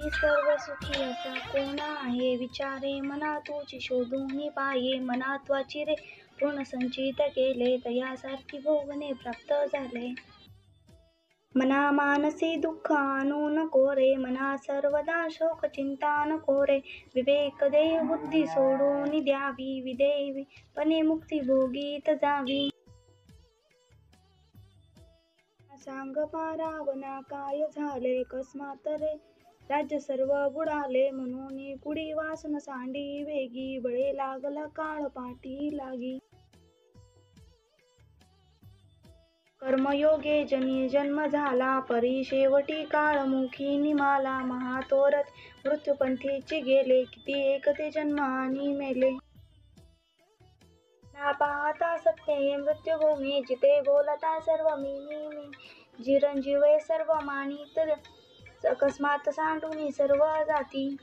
जगी सर्व सुखी असा कोण आहे, विचारे मना तुझी शोधून पाये. मनात्वाची रे ऋण संचित केले, तयासारखी भोगणे प्राप्त झाले. मना मानसी दुःख आणू नको रे, मना सर्वदा शोक चिंता नको रे. विवेक देह बुद्धी सोडून द्यावी, विदेवी पणे मुक्ती भोगीत जावी. सांग पारावना काय झाले, अकस्मात रे राज्य सर्व बुडाले. म्हणून पुढी वासना सांडी वेगी, बळे लागला काळ पाठी लागी. कर्मयोगे जनी जन्म झाला, परी शेवटी काळमुखी निमाला. महातोरत मृत्यूपंथीची गेले, किती एक ते जन्मानी मेले. ना पाहता सत्य हे मृत्युभूमी, जिथे बोलता सर्व मी. चिरंजीव सर्व मानित, अकस्मात सांडूनी सर्व जाती.